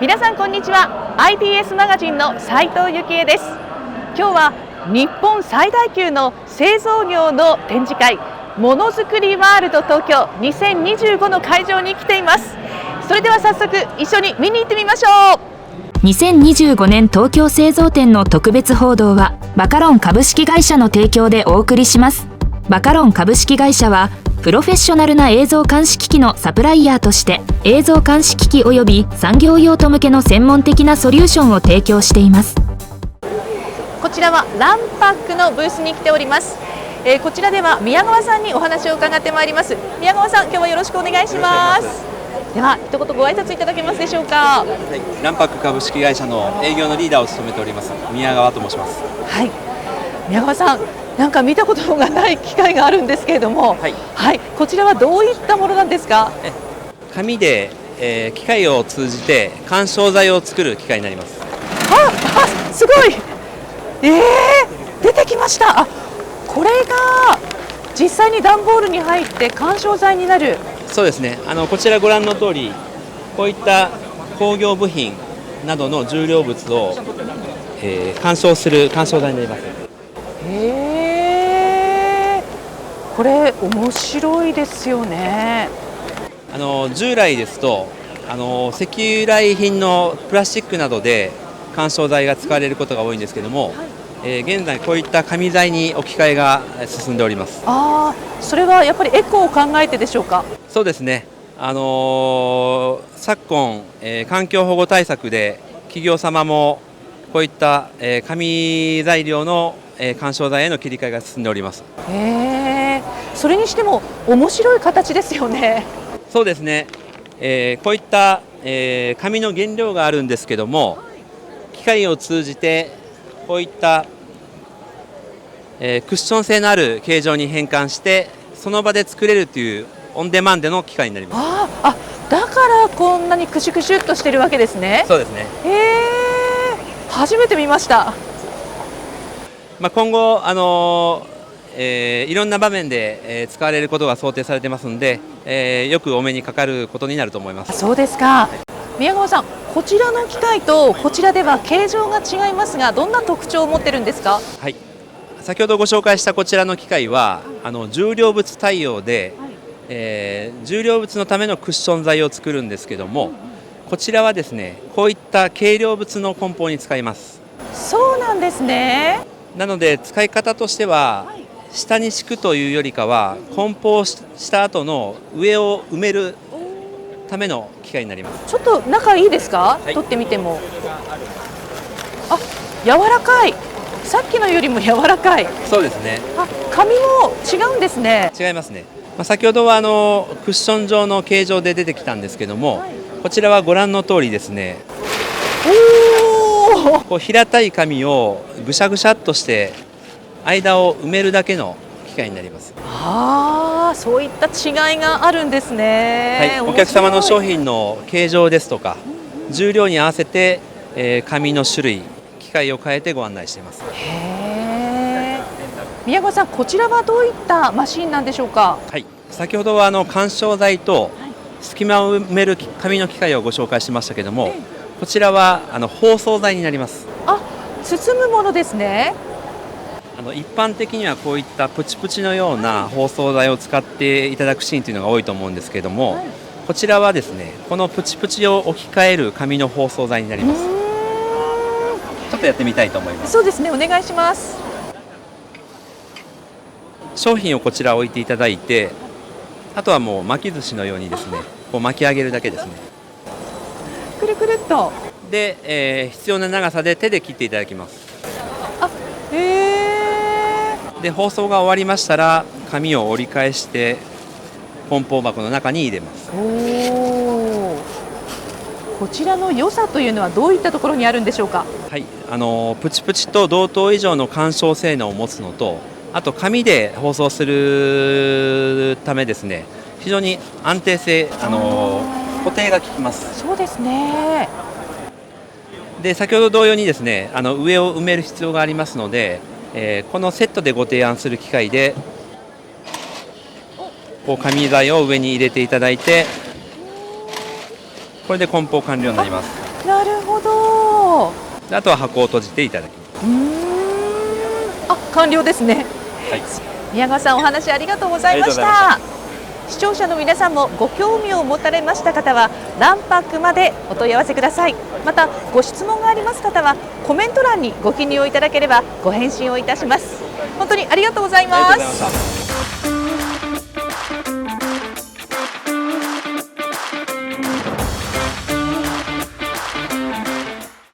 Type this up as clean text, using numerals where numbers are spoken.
皆さんこんにちは。 IBS マガジンの斉藤幸恵です。今日は日本最大級の製造業の展示会、ものづくりワールド東京2025の会場に来ています。それでは早速一緒に見に行ってみましょう。2025年東京製造展の特別報道はバカロン株式会社の提供でお送りします。バカロン株式会社はプロフェッショナルな映像監視機器のサプライヤーとして映像監視機器及び産業用途向けの専門的なソリューションを提供しています。こちらはランパックのブースに来ております。こちらでは宮川さんにお話を伺ってまいります。宮川さん、今日はよろしくお願いします。では一言ご挨拶いただけますでしょうか。はい、ランパック株式会社の営業のリーダーを務めております宮川と申します。はい、宮川さん、なんか見たことがない機械があるんですけれども、はい、こちらはどういったものなんですか。紙で、機械を通じて緩衝材を作る機械になります。すごい、出てきました。これが実際に段ボールに入って緩衝材になる。そうですね。こちらご覧の通り、こういった工業部品などの重量物を、緩衝する緩衝材になります。これ面白いですよね。従来ですと石油来品のプラスチックなどで緩衝材が使われることが多いんですけども、現在こういった紙材に置き換えが進んでおります。それはやっぱりエコを考えてでしょうか。そうですね。昨今、環境保護対策で企業様もこういった、紙材料の、緩衝材への切り替えが進んでおります。それにしても面白い形ですよね。そうですね。こういった、紙の原料があるんですけども、機械を通じてこういった、クッション性のある形状に変換してその場で作れるというオンデマンドの機械になります。だからこんなにクシュクシュっとしてるわけですね。そうですね。初めて見ました。今後いろんな場面で、使われることが想定されてますので、よくお目にかかることになると思います。そうですか。宮川さん、こちらの機械とこちらでは形状が違いますが、どんな特徴を持ってるんですか。はい、先ほどご紹介したこちらの機械は重量物対応で、重量物のためのクッション材を作るんですけども、こちらはですね、こういった軽量物の梱包に使います。そうなんですね。なので使い方としては、下に敷くというよりかは梱包した後の上を埋めるための機械になります。ちょっと中いいですか、取ってみても。柔らかい。さっきのよりも柔らかい。そうですね。紙も違うんですね。違いますね。先ほどはクッション状の形状で出てきたんですけども、こちらはご覧の通りですね、こう平たい紙をぐしゃぐしゃっとして間を埋めるだけの機械になります。そういった違いがあるんですね。お客様の商品の形状ですとか重量に合わせて、紙の種類、機械を変えてご案内しています。宮川さん、こちらはどういったマシンなんでしょうか。先ほどは緩衝材と隙間を埋める紙の機械をご紹介しましたけども、こちらは包装材になります。包むものですね。一般的にはこういったプチプチのような包装材を使っていただくシーンというのが多いと思うんですけども、こちらはですね、このプチプチを置き換える紙の包装材になります。ちょっとやってみたいと思います。そうですね、お願いします。商品をこちら置いていただいて、あとはもう巻き寿司のようにですね、こう巻き上げるだけですね。くるくるっと。で、必要な長さで手で切っていただきます。で、包装が終わりましたら紙を折り返して梱包箱の中に入れます。こちらの良さというのはどういったところにあるんでしょうか。プチプチと同等以上の緩衝性能を持つのと、あと紙で包装するためですね、非常に安定性、固定が効きます。そうですね。で、先ほど同様にですね、上を埋める必要がありますので、このセットでご提案する機械でこう紙材を上に入れていただいて、これで梱包完了になります。なるほど。であとは箱を閉じていただきます。完了ですね。はい、宮川さん、お話ありがとうございましありがとうございまた。視聴者の皆さんもご興味を持たれました方は卵白までお問い合わせください。またご質問があります方はコメント欄にご記入をいただければご返信をいたします。本当にありがとうございありがとうます。ございました。